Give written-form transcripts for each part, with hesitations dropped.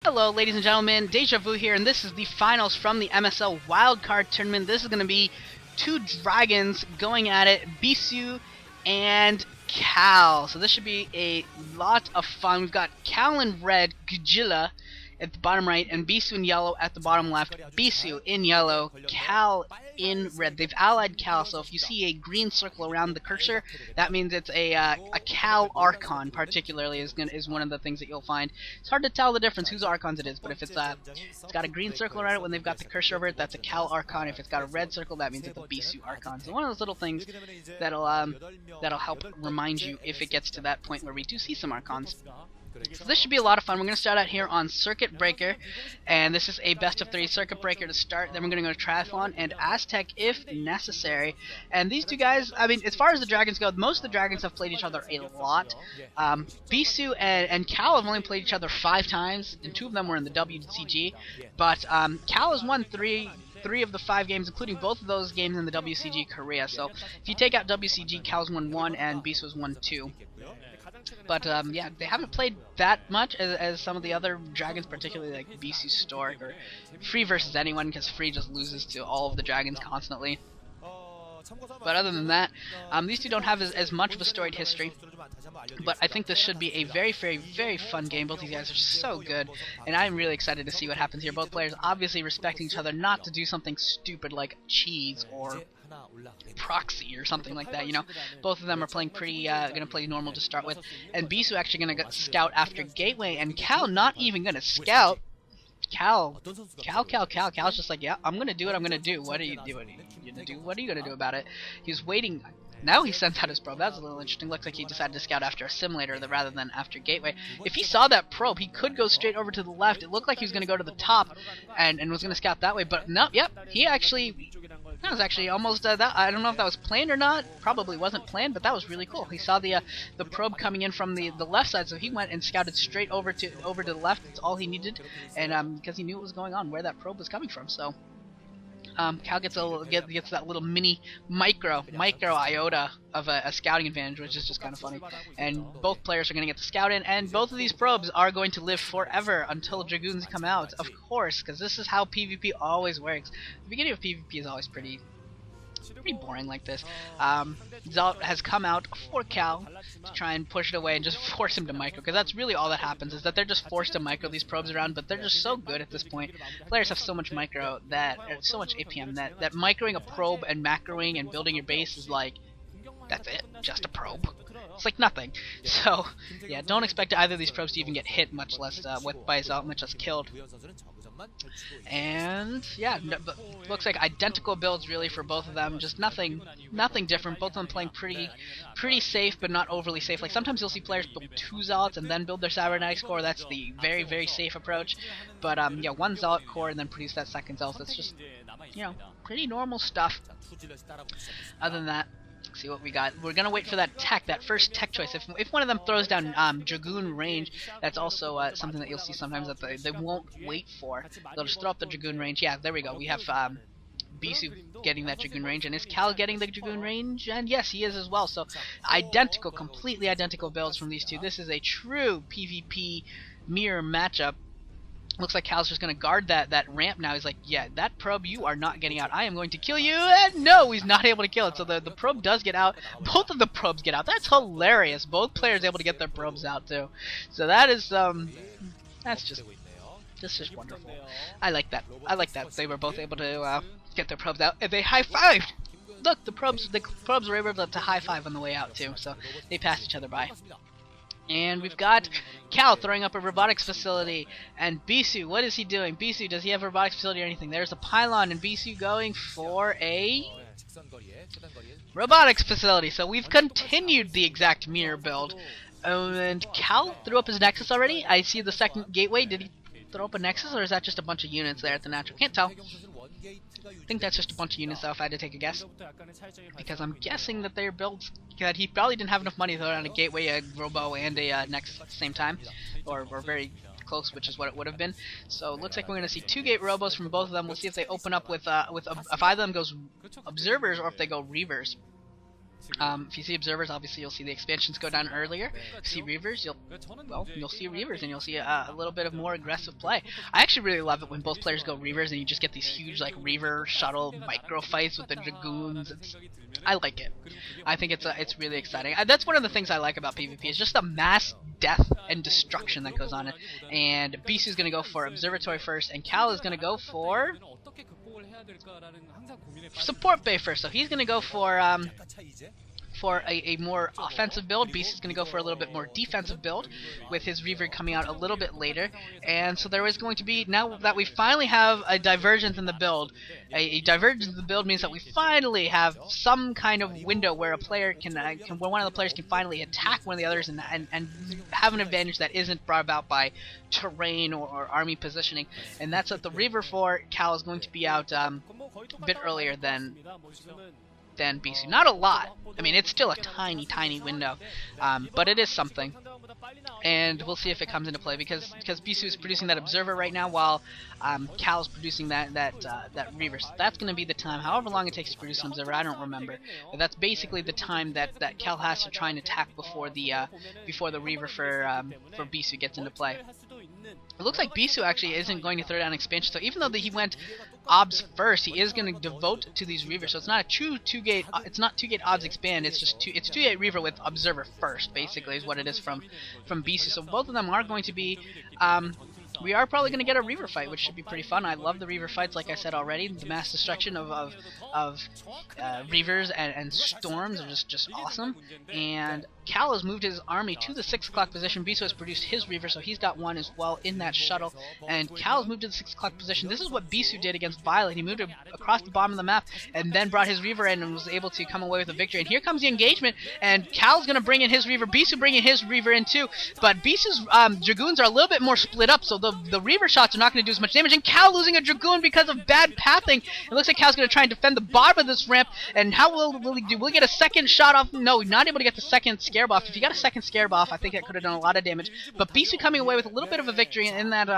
Hello ladies and gentlemen, Deja Vu here, and this is the finals from the MSL Wildcard tournament. This is going to be two dragons going at it, Bisu and Cal. So this should be a lot of fun. We've got Cal in red, Gujilla at the bottom right, and Bisu in yellow at the bottom left. Bisu in yellow, Cal in red. They've allied Cal, so if you see a green circle around the cursor, that means it's a Cal Archon. Particularly is one of the things that you'll find. It's hard to tell the difference whose Archons it is, but if it's got a green circle around it when they've got the cursor over it, that's a Cal Archon. If it's got a red circle, that means it's a Bisu Archon. So one of those little things that'll help remind you if it gets to that point where we do see some Archons. So this should be a lot of fun. We're going to start out here on Circuit Breaker, and this is a best of 3 Circuit Breaker to start. Then we're going to go to Triathlon and Aztec if necessary. And these two guys, I mean, as far as the dragons go, most of the dragons have played each other a lot. Bisu and Cal have only played each other 5 times, and 2 of them were in the WCG. But Cal has won 3 of the 5 games, including both of those games in the WCG Korea. So if you take out WCG, Cal's won 1 and Bisu has won 2. But yeah, they haven't played that much as some of the other dragons, particularly like Bisu Stork or Free versus anyone, because Free just loses to all of the dragons constantly. But other than that, these two don't have as much of a storied history. But I think this should be a very, very, very fun game. Both these guys are so good, and I'm really excited to see what happens here. Both players obviously respecting each other, not to do something stupid like cheese or proxy or something like that, you know. Both of them are playing pretty, gonna play normal to start with, and Bisu actually gonna scout after Gateway, and Cal not even gonna scout. Cal's just like, yeah, I'm gonna do what I'm gonna do. What are you doing? What are you gonna do about it? He's waiting. Now he sends out his probe. That's a little interesting. Looks like he decided to scout after a simulator rather than after Gateway. If he saw that probe, he could go straight over to the left. It looked like he was going to go to the top and was going to scout that way. But no, yep, that was actually almost that. I don't know if that was planned or not. Probably wasn't planned, but that was really cool. He saw the probe coming in from the left side, so he went and scouted straight over to the left. That's all he needed, and because he knew what was going on, where that probe was coming from. So Cal gets that little micro iota of a scouting advantage, which is just kind of funny. And both players are going to get the scout in, and both of these probes are going to live forever until Dragoons come out, of course, because this is how PvP always works. The beginning of PvP is always pretty boring like this. Zalt has come out for Cal to try and push it away and just force him to micro, because that's really all that happens, is that they're just forced to micro these probes around, but they're just so good at this point. Players have so much micro so much APM that microing a probe and macroing and building your base is like, that's it, just a probe. It's like nothing. So yeah, don't expect either of these probes to even get hit, much less by Zalt, much less killed. And yeah, looks like identical builds really for both of them. Just nothing different. Both of them playing pretty safe, but not overly safe. Like sometimes you'll see players build 2 Zalts and then build their Cybernetics core. That's the very, very safe approach. But yeah, 1 Zalt core and then produce that second Zalt. That's just, you know, pretty normal stuff. Other than that, see what we got. We're gonna wait for that first tech choice. If one of them throws down Dragoon range, that's also something that you'll see sometimes that they won't wait for. They'll just throw up the Dragoon range. Yeah, there we go. We have Bisu getting that Dragoon range, and is Cal getting the Dragoon range? And yes, he is as well. So completely identical builds from these two. This is a true PvP mirror matchup. Looks like Cal's just going to guard that ramp now. He's like, yeah, that probe, you are not getting out. I am going to kill you. And no, he's not able to kill it. So the probe does get out. Both of the probes get out. That's hilarious. Both players able to get their probes out too. So that is that's just wonderful. I like that. They were both able to get their probes out, and they high-fived. Look, the probes were able to high-five on the way out too. So they passed each other by. And we've got Cal throwing up a robotics facility, and Bisu, what is he doing? Bisu, does he have a robotics facility or anything? There's a pylon, and Bisu going for a robotics facility. So we've continued the exact mirror build. And Cal threw up his Nexus already. I see the second gateway. Did he throw up a Nexus, or is that just a bunch of units there at the natural? Can't tell. I think that's just a bunch of units though, if I had to take a guess. Because I'm guessing that they're built, that he probably didn't have enough money to throw down a gateway, a robo, and a Nexus at the same time. Or very close, which is what it would have been. So it looks like we're going to see 2 gate robos from both of them. We'll see if they open up with if either of them goes observers or if they go reavers. If you see observers, obviously you'll see the expansions go down earlier. If you see reavers, you'll see reavers, and you'll see a little bit of more aggressive play. I actually really love it when both players go reavers, and you just get these huge like reaver shuttle micro fights with the dragoons. I like it. I think it's really exciting. That's one of the things I like about PvP is just the mass death and destruction that goes on it. And Bisu is going to go for Observatory first, and Cal is going to go for Support Bay first. So he's going to go for a more offensive build. Beast is going to go for a little bit more defensive build, with his Reaver coming out a little bit later. And so there is going to be, now that we finally have a divergence in the build, a divergence in the build means that we finally have some kind of window where a player where one of the players can finally attack one of the others and have an advantage that isn't brought about by terrain or army positioning. And that's what the Reaver for Cal is going to be out a bit earlier than Bisu. Not a lot. I mean, it's still a tiny window, but it is something. And we'll see if it comes into play because Bisu is producing that observer right now while Cal is producing that Reaver. So that's going to be the time, however long it takes to produce an observer, I don't remember. But that's basically the time that Cal has to try and attack before the Reaver for Bisu gets into play. It looks like Bisu actually isn't going to throw down expansion, so even though he went obs first, he is going to devote to these Reavers. So it's not a true two-gate. It's not two-gate obs expand. It's just two-gate Reaver with observer first, basically, is what it is from Bisu. So both of them are going to be. We are probably going to get a Reaver fight, which should be pretty fun. I love the Reaver fights, like I said already. The mass destruction of Reavers and Storms are just awesome. And Cal has moved his army to the 6 o'clock position. Bisu has produced his Reaver, so he's got one as well in that shuttle. And Cal has moved to the 6 o'clock position. This is what Bisu did against Violet. He moved across the bottom of the map and then brought his Reaver in and was able to come away with a victory. And here comes the engagement, and Cal's going to bring in his Reaver. Bisu bringing his Reaver in too. But Bisu's Dragoons are a little bit more split up, so the Reaver shots are not going to do as much damage. And Cal losing a Dragoon because of bad pathing. It looks like Cal's going to try and defend the bottom of this ramp. And how will he do? Will he get a second shot off? No, not able to get the second scare buff. If he got a second scare buff, I think that could have done a lot of damage. But Bisu coming away with a little bit of a victory in that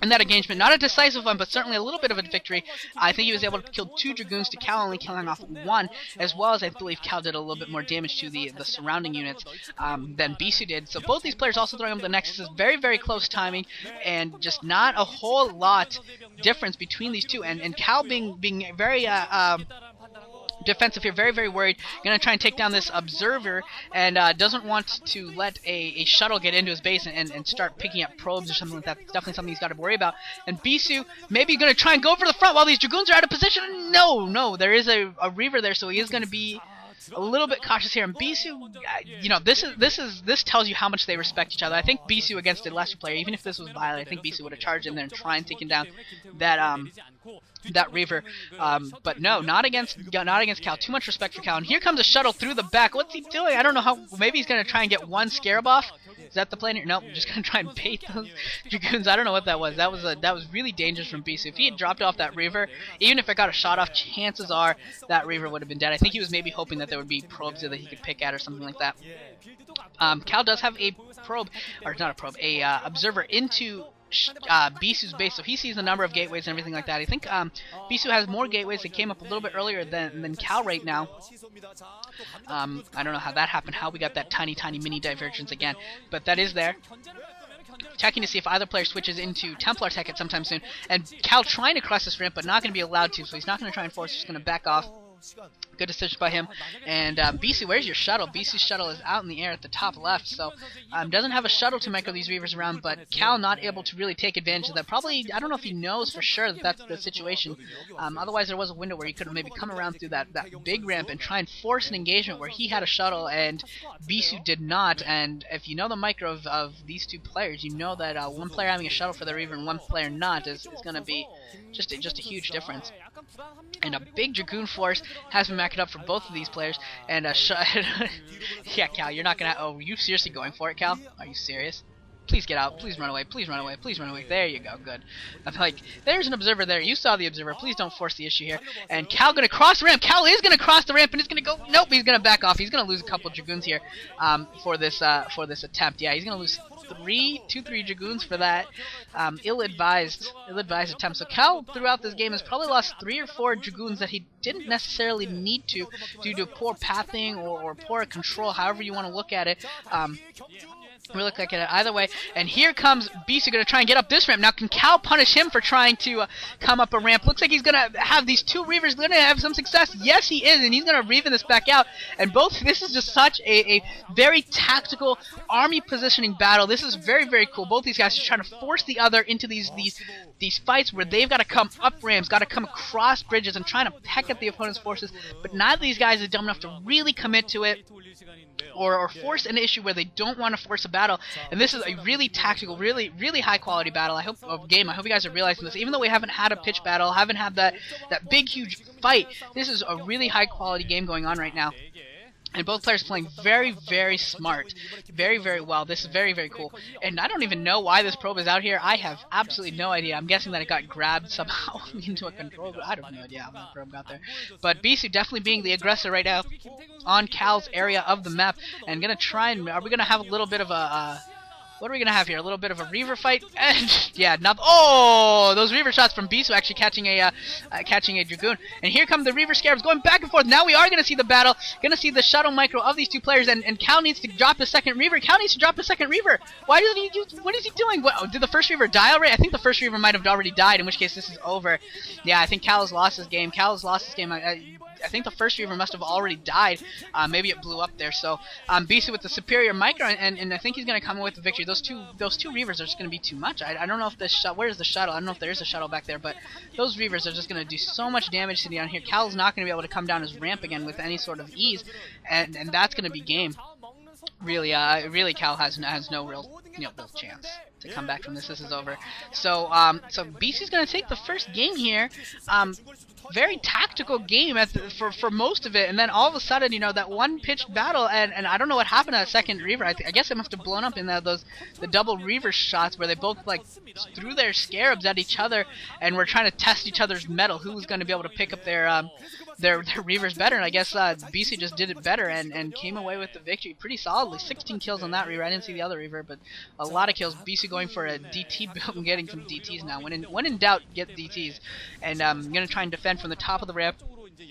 engagement. Not a decisive one, but certainly a little bit of a victory. I think he was able to kill 2 Dragoons to Cal only killing off 1, as well as I believe Cal did a little bit more damage to the surrounding units than Bisu did. So both these players also throwing up the Nexus is very, very close timing, and just not a whole lot difference between these two. And Cal being very defensive here, very, very worried. Gonna try and take down this observer, and doesn't want to let a shuttle get into his base and start picking up probes or something like that. It's definitely something he's got to worry about. And Bisu maybe gonna try and go for the front while these Dragoons are out of position. No, there is a Reaver there, so he is gonna be a little bit cautious here. And Bisu, this tells you how much they respect each other. I think Bisu against a lesser player, even if this was Violet, I think Bisu would have charged in there and tried and taken down that Reaver, but no, not against Cal. Too much respect for Cal. And here comes a shuttle through the back. What's he doing? I don't know how. Maybe he's gonna try and get one scarab off. Is that the plan here? Nope, just gonna try and bait those Dragoons. I don't know what that was. That was really dangerous from Bisu. If he had dropped off that Reaver, even if it got a shot off, chances are that Reaver would have been dead. I think he was maybe hoping that there would be probes that he could pick at or something like that. Cal does have a probe, or not a probe, a observer into Bisu's base, so he sees the number of gateways and everything like that. I think Bisu has more gateways that came up a little bit earlier than Cal right now. I don't know how that happened, how we got that tiny mini divergence again, but that is there. Checking to see if either player switches into Templar tech at sometime soon, and Cal trying to cross this ramp but not going to be allowed to, so he's not going to try and force, he's going to back off. Good decision by him. And Bisu, where's your shuttle? Bisu's shuttle is out in the air at the top left, so doesn't have a shuttle to micro these Reavers around, but Cal not able to really take advantage of that. Probably, I don't know if he knows for sure that that's the situation. Otherwise, there was a window where he could have maybe come around through that big ramp and try and force an engagement where he had a shuttle and Bisu did not. And if you know the micro of these two players, you know that one player having a shuttle for the Reaver and one player not is going to be just a huge difference. And a big Dragoon force has been maced up for both of these players. And yeah, Cal, you're not gonna. Oh, are you seriously going for it, Cal? Are you serious? Please get out. Please run away. Please run away. Please run away. There you go. Good. I'm like, there's an observer there. You saw the observer. Please don't force the issue here. And Cal gonna cross the ramp. Cal is gonna cross the ramp and he's gonna go. Nope. He's gonna back off. He's gonna lose a couple dragoons here. For this attempt. Yeah, he's gonna lose two, three dragoons for that. Ill-advised attempt. So Cal throughout this game has probably lost 3 or 4 dragoons that he didn't necessarily need to due to poor pathing or poor control, however you want to look at it. We look like it either way. And here comes Bisu going to try and get up this ramp. Now, can Cal punish him for trying to come up a ramp? Looks like he's going to have these 2 Reavers going to have some success. Yes, he is, and he's going to Reaver this back out. And this is just such a very tactical army positioning battle. This is very, very cool. Both these guys are trying to force the other into these fights where they've got to come up ramps, got to come across bridges, and trying to peck at the opponent's forces. But neither of these guys is dumb enough to really commit to it. Or force an issue where they don't want to force a battle, and this is a really tactical, really high quality battle. I hope you guys are realizing this. Even though we haven't had a pitch battle, haven't had that big huge fight, this is a really high quality game going on right now. And both players playing very, very smart. Very, very well. This is very, very cool. And I don't even know why this probe is out here. I have absolutely no idea. I'm guessing that it got grabbed somehow into a control, but I don't have no idea how that probe got there. But Bisu definitely being the aggressor right now on Cal's area of the map. And gonna try and... Are we gonna have a little bit of a... What are we gonna have here? A little bit of a Reaver fight? Yeah, not. Oh, those Reaver shots from Bisu actually catching a Dragoon. And here come the Reaver Scarabs going back and forth. Now we are gonna see the battle. Gonna see the shuttle micro of these 2 players. And Cal needs to drop his second Reaver. Cal needs to drop his second Reaver. Why doesn't he do? What is he doing? What, did the first Reaver die already? I think the first Reaver might have already died. In which case this is over. Yeah, I think Cal has lost his game. I think the first Reaver must have already died. Maybe it blew up there. So Bisu with the superior micro, and I think he's gonna come away with the victory. Those two Reavers are just gonna be too much. I don't know if this where's the shuttle? I don't know if there is a shuttle back there, but those Reavers are just gonna do so much damage to down here. Cal's not gonna be able to come down his ramp again with any sort of ease, and that's gonna be game. Really, Cal has no real chance to come back from this. This is over. So Bisu's gonna take the first game here. Very tactical game for most of it, and then all of a sudden, that one pitched battle, and I don't know what happened to that second Reaver. I guess it must have blown up in the double Reaver shots where they both threw their scarabs at each other and were trying to test each other's metal. Who was going to be able to pick up their Reavers better? And I guess Bisu just did it better and came away with the victory pretty solidly. 16 kills on that Reaver. I didn't see the other Reaver, but a lot of kills. Bisu going for a DT build and getting some DTs now. When in doubt, get DTs. And I'm gonna try and defend from the top of the ramp.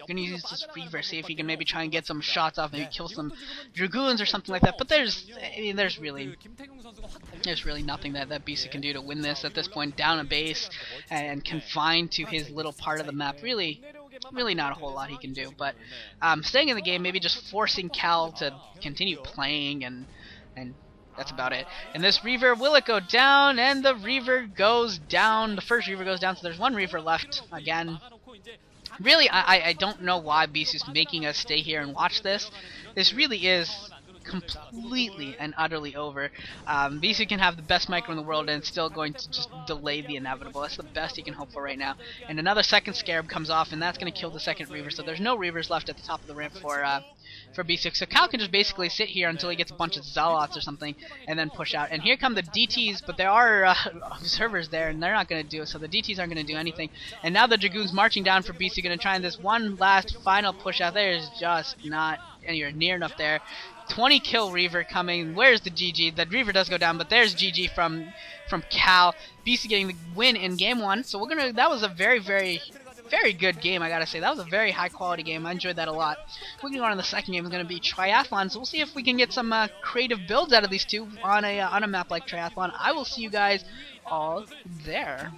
Gonna use this Reaver, see if he can maybe try and get some shots off, maybe kill some Dragoons or something like that. But there's really nothing that Bisu can do to win this at this point. Down a base and confined to his little part of the map. Really not a whole lot he can do. But staying in the game, maybe just forcing Cal to continue playing, and that's about it. And this Reaver, will it go down? And the Reaver goes down. The first Reaver goes down, so there's one Reaver left again. Really, I don't know why Bisu's making us stay here and watch this. This really is completely and utterly over. Bisu can have the best micro in the world and it's still going to just delay the inevitable. That's the best he can hope for right now. And another second Scarab comes off, and that's going to kill the second Reaver. So there's no Reavers left at the top of the ramp for Bisu. So Cal can just basically sit here until he gets a bunch of Zealots or something and then push out. And here come the DTs, but there are observers there and they're not going to do it. So the DTs aren't going to do anything. And now the Dragoons marching down for Bisu, going to try and this one last final push out. There is just not anywhere near enough there. 20 kill Reaver coming. Where's the GG? The Reaver does go down, but there's GG from Cal. Bisu getting the win in game 1. So that was a very, very, very good game, I gotta say. That was a very high quality game. I enjoyed that a lot. Moving on to the second game is going to be Triathlon. So we'll see if we can get some creative builds out of these two on a map like Triathlon. I will see you guys all there.